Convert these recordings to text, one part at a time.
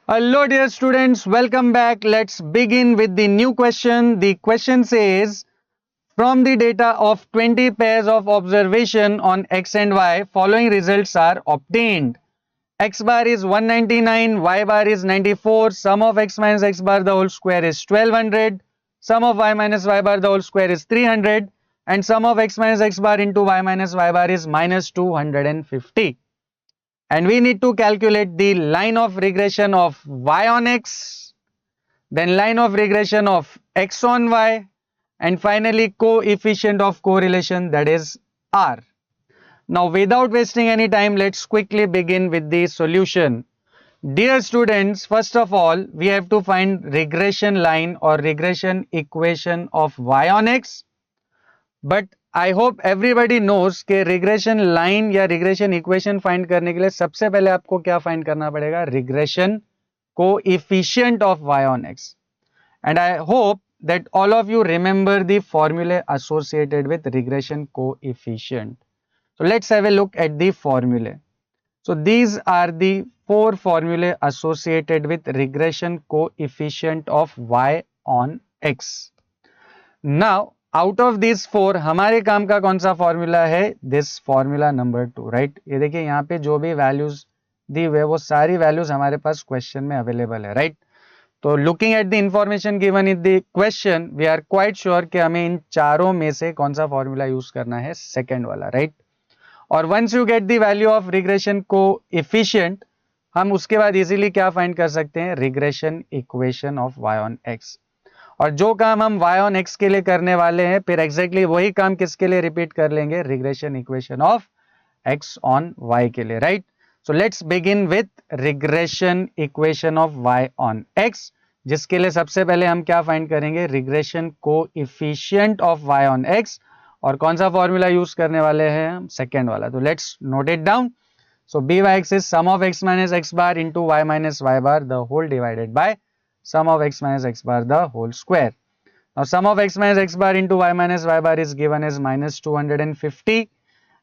Hello, dear students. Welcome back. Let's begin with the new question. The question says, from the data of 20 pairs of observation on x and y, following results are obtained. X bar is 199, y bar is 94, sum of x minus x bar the whole square is 1200, sum of y minus y bar the whole square is 300, and sum of x minus x bar into y minus y bar is minus 250. And we need to calculate the line of regression of y on x, then line of regression of x on y, and finally coefficient of correlation, that is r. Now without wasting any time, let's quickly begin with the solution. Dear students, first of all we have to find regression line or regression equation of y on x. But I hope everybody knows के regression line या regression equation find करने के लिए सबसे पहले आपको क्या find करना पड़ेगा, regression coefficient of y on x. And I hope that all of you remember the formula associated with regression coefficient. So let's have a look at the formula. So these are the four formulae associated with regression coefficient of y on x. Now out of this four हमारे काम का कौन सा formula है, this formula number 2, right. ये देखिए यहाँ पे जो भी वैल्यूज दी हुए वो सारी वैल्यूज हमारे पास क्वेश्चन में अवेलेबल है, राइट. तो looking at the information given in the question we are quite sure कि हमें इन चारों में से कौन सा फॉर्मूला यूज करना है, सेकेंड वाला, राइट. और once you get the value of regression coefficient, हम उसके बाद इजीली क्या फाइंड कर सकते हैं, regression equation of y on x. और जो काम हम y ऑन x के लिए करने वाले हैं, फिर एग्जैक्टली वही काम किसके लिए रिपीट कर लेंगे, regression equation of x on y के लिए, right. So let's begin with regression equation of y on x, जिसके लिए सबसे पहले हम क्या फाइंड करेंगे, regression coefficient of y on x. और कौन सा फॉर्मूला यूज करने वाले हैं हम, सेकेंड वाला. तो let's note it down. So by(x) is sum of x minus x bar into y minus y bar the whole divided by sum of x minus x bar the whole square. Now sum of x minus x bar into y minus y bar is given as minus 250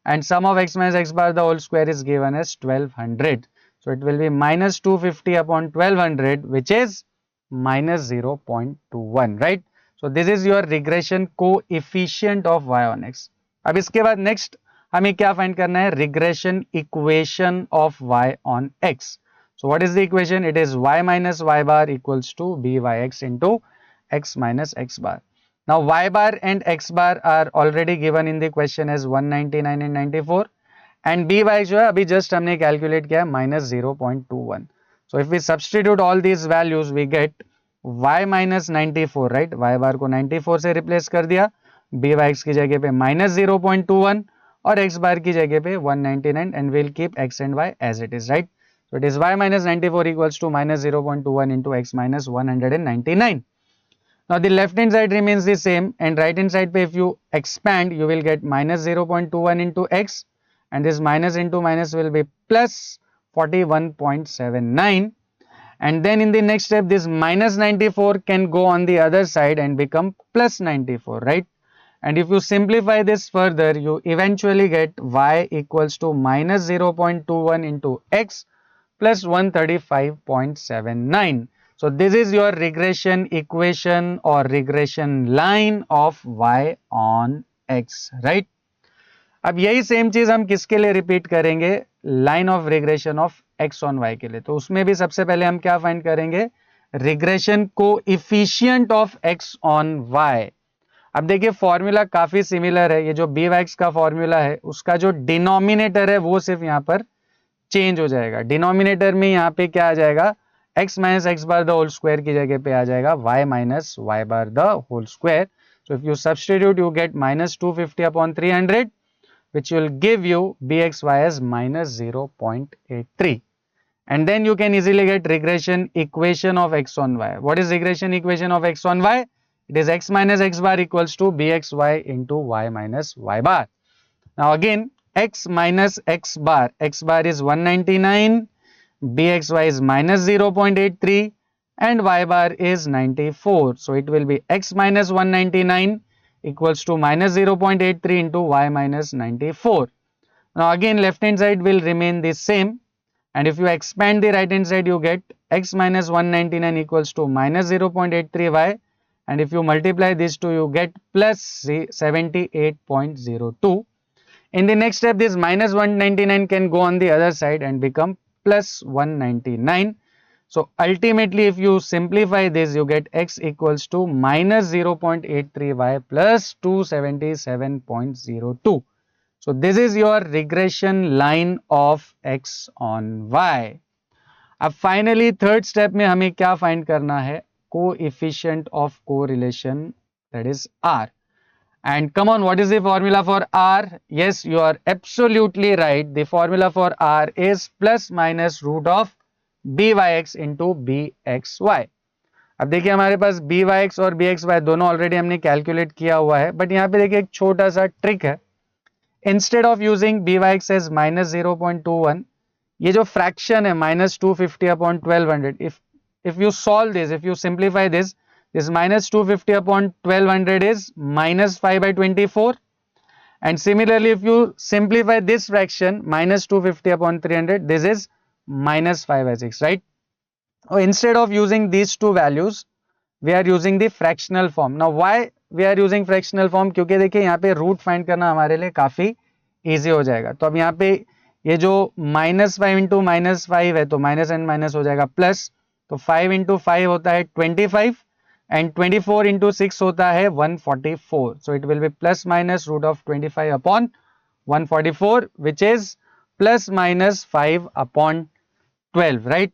and sum of x minus x bar the whole square is given as 1200. So it will be minus 250 upon 1200, which is minus 0.21, right. So this is your regression coefficient of y on x. अब इसके बाद next हमें क्या find करना है, regression equation of y on x. So what is the equation? It is y minus y bar equals to byx into x minus x bar. Now y bar and x bar are already given in the question as 199 and 94 and by जो है अभी just हमने calculate किया minus 0.21. So if we substitute all these values we get y minus 94, right. y bar को 94 से replace कर दिया, byx की जगह पे minus 0.21 और x bar की जगह पे 199 and we'll keep x and y as it is, right. So it is y minus 94 equals to minus 0.21 into x minus 199. Now the left hand side remains the same and right hand side pe if you expand you will get minus 0.21 into x and this minus into minus will be plus 41.79, and then in the next step this minus 94 can go on the other side and become plus 94, right. And if you simplify this further you eventually get y equals to minus 0.21 into x plus 135.79. So this is your regression equation or regression line of y on x, right. अब यही same चीज हम किसके लिए repeat करेंगे, line of regression of x on y के लिए. तो उसमें भी सबसे पहले हम क्या फाइंड करेंगे, regression coefficient of x on y. अब देखिए फॉर्मूला काफी सिमिलर है, ये जो byx का फॉर्मूला है उसका जो डिनोमिनेटर है वो सिर्फ यहाँ पर चेंज हो जाएगा. डिनोमिनेटर में यहाँ पे क्या आ जाएगा, x minus x bar the whole square की जगह पे आ जाएगा y minus y bar the whole square. So if you substitute you get minus 250 upon 300 which will give you bxy as minus 0.83. And then you can easily get regression equation of x on y. What is regression equation of x on y? It is x minus x bar equals to bxy into y minus y bar. Now again x minus x bar is 199, bxy is minus 0.83 and y bar is 94. So it will be x minus 199 equals to minus 0.83 into y minus 94. Now again left hand side will remain the same and if you expand the right hand side you get x minus 199 equals to minus 0.83y, and if you multiply these two you get plus 78.02. In the next step this minus 199 can go on the other side and become plus 199. So ultimately if you simplify this you get x equals to minus 0.83y plus 277.02. So this is your regression line of x on y. अब finally third step में हमें क्या find करना है? Coefficient of correlation, that is R. And come on, what is the formula for R? Yes, you are absolutely right. The formula for R is plus minus root of byx into bxy. अब देखिए हमारे पास byx और bxy दोनों already हमने calculate किया हुआ है, but यहाँ पे देखिए एक छोटा सा ट्रिक है. Instead of using byx as minus 0.21, ये जो फ्रैक्शन है minus 250 upon 1200, if you solve this, if you simplify this, this minus 250 upon 1200 is minus 5 by 24, and similarly if you simplify this fraction minus 250 upon 300, this is minus 5 by 6, right? So instead of using these two values we are using the fractional form. Now why we are using fractional form? क्योंकि देखिए यहाँ पे root find करना हमारे लिए काफी easy हो जाएगा. तो अब यहाँ पे ये जो माइनस 5 इंटू माइनस 5 है तो माइनस एंड माइनस हो जाएगा प्लस, तो 5 इंटू 5 होता है 25 एंड 24 इंटू 6 होता है 144. So it will be plus minus root of 25 upon 144 which is plus minus 5 upon 12, right?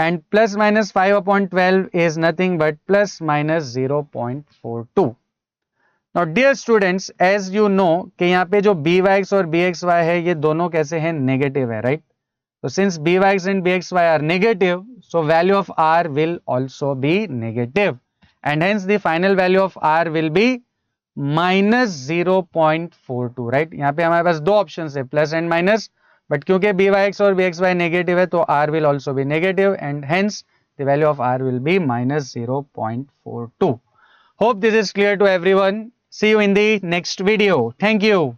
And plus minus 5 upon 12 is nothing but plus minus 0.42. Now dear students, as you know कि यहाँ पे जो byx और bxy है ये दोनों कैसे हैं? नेगेटिव है, right? So since byx and bxy are negative, so value of r will also be negative, and hence the final value of r will be minus 0.42, right? यहाँ पे हमारे पास दो ऑप्शन है, प्लस एंड माइनस, बट क्योंकि byx और bxy negative है तो r will also be negative, and hence the value of r will be minus 0.42. Hope this is clear to everyone. See you in the next video. Thank you.